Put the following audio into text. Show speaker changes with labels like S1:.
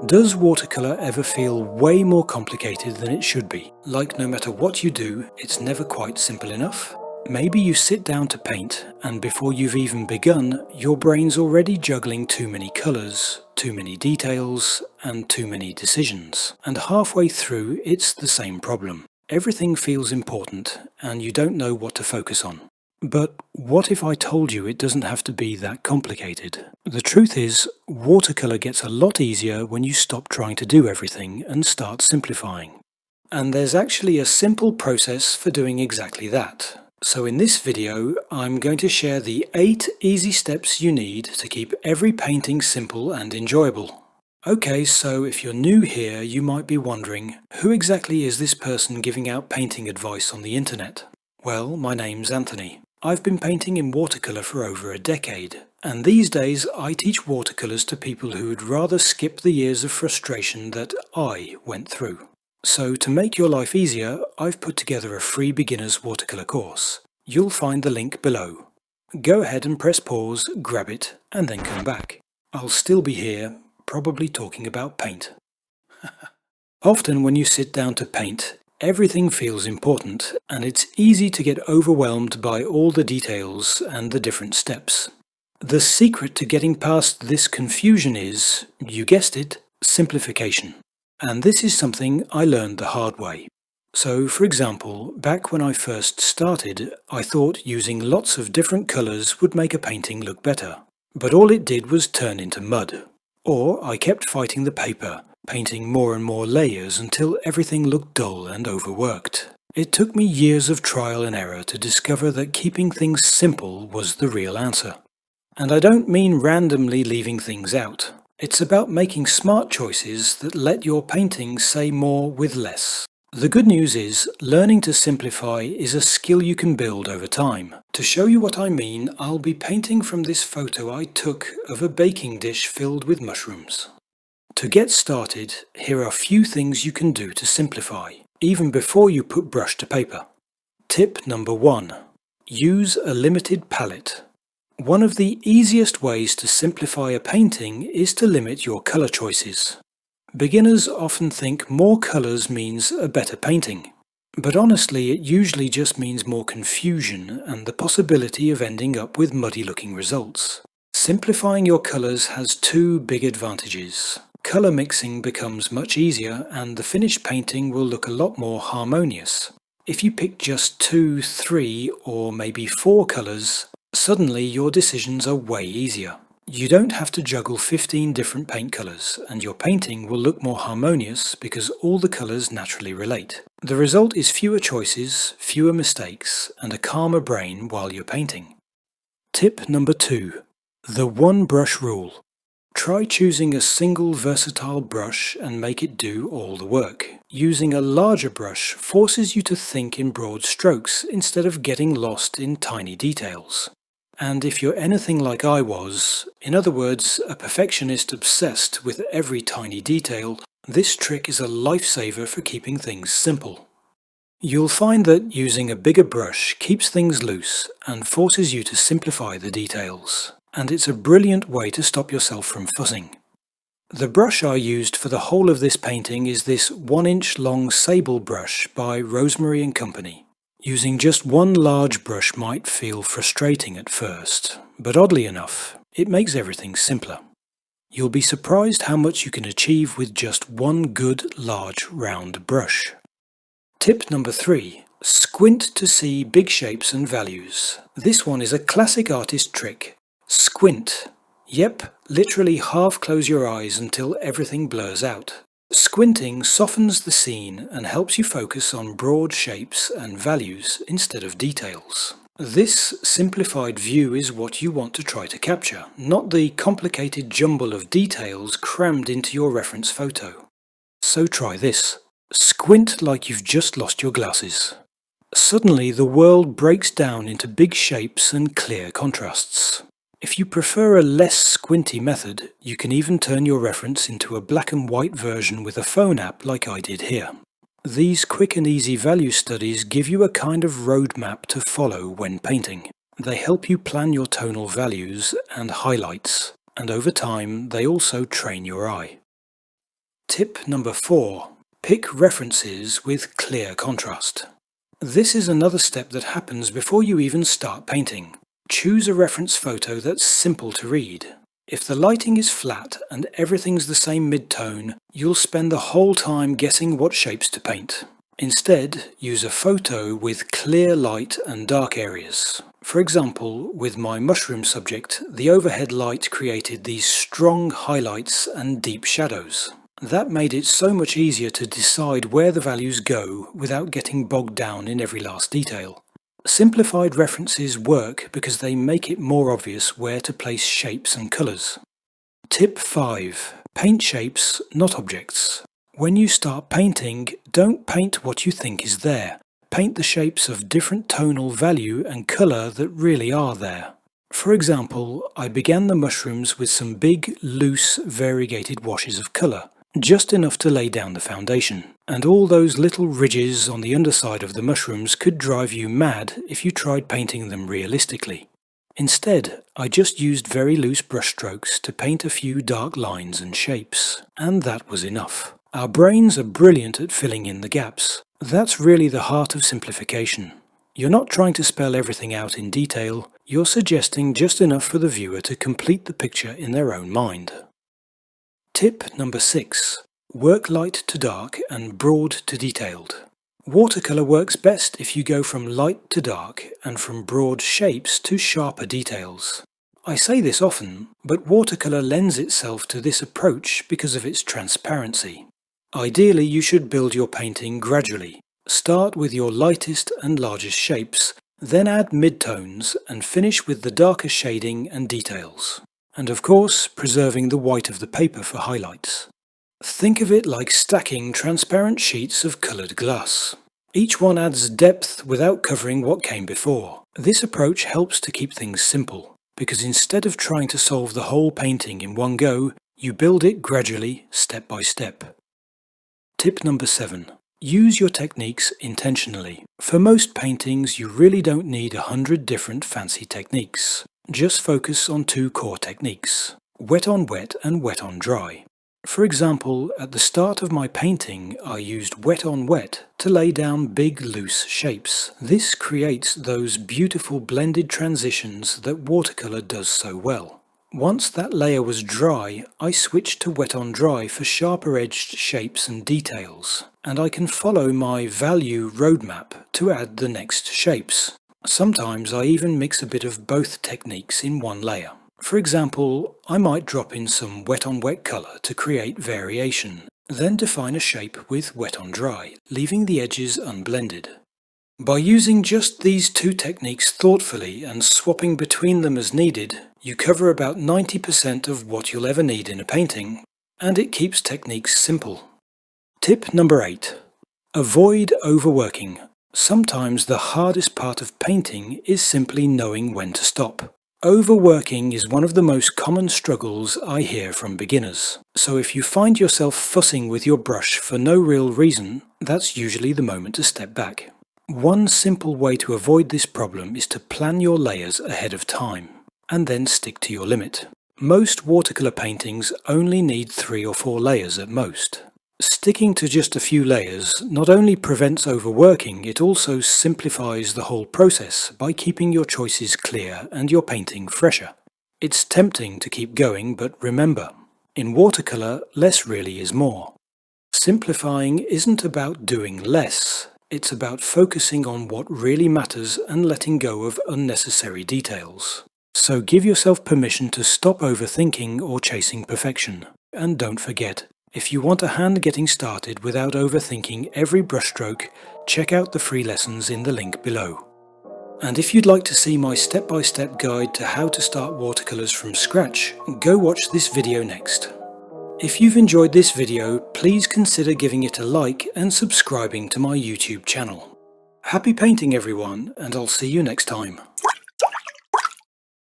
S1: Does watercolor ever feel way more complicated than it should be? Like no matter what you do, it's never quite simple enough? Maybe you sit down to paint, and before you've even begun, your brain's already juggling too many colors, too many details, and too many decisions. And halfway through, it's the same problem. Everything feels important, and you don't know what to focus on. But what if I told you it doesn't have to be that complicated? The truth is, watercolor gets a lot easier when you stop trying to do everything and start simplifying. And there's actually a simple process for doing exactly that. So in this video, I'm going to share the 8 easy steps you need to keep every painting simple and enjoyable. Okay, so if you're new here, you might be wondering, who exactly is this person giving out painting advice on the internet? Well, my name's Anthony. I've been painting in watercolor for over a decade, and these days I teach watercolors to people who would rather skip the years of frustration that I went through. So to make your life easier, I've put together a free beginner's watercolor course. You'll find the link below. Go ahead and press pause, grab it, and then come back. I'll still be here, probably talking about paint. Often when you sit down to paint, everything feels important, and it's easy to get overwhelmed by all the details and the different steps. The secret to getting past this confusion is, you guessed it, simplification. And this is something I learned the hard way. So, for example, back when I first started, I thought using lots of different colors would make a painting look better. But all it did was turn into mud. Or I kept fighting the paper, painting more and more layers until everything looked dull and overworked. It took me years of trial and error to discover that keeping things simple was the real answer. And I don't mean randomly leaving things out. It's about making smart choices that let your painting say more with less. The good news is, learning to simplify is a skill you can build over time. To show you what I mean, I'll be painting from this photo I took of a baking dish filled with mushrooms. To get started, here are a few things you can do to simplify, even before you put brush to paper. Tip number 1. Use a limited palette. One of the easiest ways to simplify a painting is to limit your color choices. Beginners often think more colors means a better painting. But honestly, it usually just means more confusion and the possibility of ending up with muddy-looking results. Simplifying your colors has 2 big advantages. Color mixing becomes much easier and the finished painting will look a lot more harmonious. If you pick just 2, 3, or maybe 4 colors, suddenly your decisions are way easier. You don't have to juggle 15 different paint colors, and your painting will look more harmonious because all the colors naturally relate. The result is fewer choices, fewer mistakes, and a calmer brain while you're painting. Tip number 2. The one brush rule. Try choosing a single versatile brush and make it do all the work. Using a larger brush forces you to think in broad strokes instead of getting lost in tiny details. And if you're anything like I was, in other words, a perfectionist obsessed with every tiny detail, this trick is a lifesaver for keeping things simple. You'll find that using a bigger brush keeps things loose and forces you to simplify the details. And it's a brilliant way to stop yourself from fussing. The brush I used for the whole of this painting is this 1-inch long sable brush by Rosemary & Company. Using just one large brush might feel frustrating at first, but oddly enough, it makes everything simpler. You'll be surprised how much you can achieve with just one good, large, round brush. Tip number 3. Squint to see big shapes and values. This one is a classic artist trick. Squint. Yep, literally half close your eyes until everything blurs out. Squinting softens the scene and helps you focus on broad shapes and values instead of details. This simplified view is what you want to try to capture, not the complicated jumble of details crammed into your reference photo. So try this. Squint like you've just lost your glasses. Suddenly the world breaks down into big shapes and clear contrasts. If you prefer a less squinty method, you can even turn your reference into a black and white version with a phone app like I did here. These quick and easy value studies give you a kind of roadmap to follow when painting. They help you plan your tonal values and highlights, and over time they also train your eye. Tip number 4. Pick references with clear contrast. This is another step that happens before you even start painting. Choose a reference photo that's simple to read. If the lighting is flat and everything's the same mid-tone, you'll spend the whole time guessing what shapes to paint. Instead, use a photo with clear light and dark areas. For example, with my mushroom subject, the overhead light created these strong highlights and deep shadows. That made it so much easier to decide where the values go without getting bogged down in every last detail. Simplified references work because they make it more obvious where to place shapes and colours. Tip 5. Paint shapes, not objects. When you start painting, don't paint what you think is there. Paint the shapes of different tonal value and colour that really are there. For example, I began the mushrooms with some big, loose, variegated washes of colour, just enough to lay down the foundation. And all those little ridges on the underside of the mushrooms could drive you mad if you tried painting them realistically. Instead, I just used very loose brushstrokes to paint a few dark lines and shapes, and that was enough. Our brains are brilliant at filling in the gaps. That's really the heart of simplification. You're not trying to spell everything out in detail, you're suggesting just enough for the viewer to complete the picture in their own mind. Tip number 6. Work light to dark and broad to detailed. Watercolor works best if you go from light to dark and from broad shapes to sharper details. I say this often, but watercolor lends itself to this approach because of its transparency. Ideally, you should build your painting gradually. Start with your lightest and largest shapes, then add midtones and finish with the darker shading and details. And of course, preserving the white of the paper for highlights. Think of it like stacking transparent sheets of coloured glass. Each one adds depth without covering what came before. This approach helps to keep things simple, because instead of trying to solve the whole painting in one go, you build it gradually, step by step. Tip number 7. Use your techniques intentionally. For most paintings, you really don't need 100 different fancy techniques. Just focus on 2 core techniques, wet on wet and wet on dry. For example, at the start of my painting, I used wet on wet to lay down big loose shapes. This creates those beautiful blended transitions that watercolor does so well. Once that layer was dry, I switched to wet on dry for sharper edged shapes and details, and I can follow my value roadmap to add the next shapes. Sometimes I even mix a bit of both techniques in one layer. For example, I might drop in some wet on wet colour to create variation, then define a shape with wet on dry, leaving the edges unblended. By using just these 2 techniques thoughtfully and swapping between them as needed, you cover about 90% of what you'll ever need in a painting, and it keeps techniques simple. Tip number 8. Avoid overworking. Sometimes the hardest part of painting is simply knowing when to stop. Overworking is one of the most common struggles I hear from beginners. So if you find yourself fussing with your brush for no real reason, that's usually the moment to step back. One simple way to avoid this problem is to plan your layers ahead of time, and then stick to your limit. Most watercolor paintings only need 3 or 4 layers at most. Sticking to just a few layers not only prevents overworking, it also simplifies the whole process by keeping your choices clear and your painting fresher. It's tempting to keep going, but remember, in watercolor, less really is more. Simplifying isn't about doing less, it's about focusing on what really matters and letting go of unnecessary details. So give yourself permission to stop overthinking or chasing perfection. And don't forget, if you want a hand getting started without overthinking every brushstroke, check out the free lessons in the link below. And if you'd like to see my step-by-step guide to how to start watercolors from scratch, go watch this video next. If you've enjoyed this video, please consider giving it a like and subscribing to my YouTube channel. Happy painting everyone, and I'll see you next time.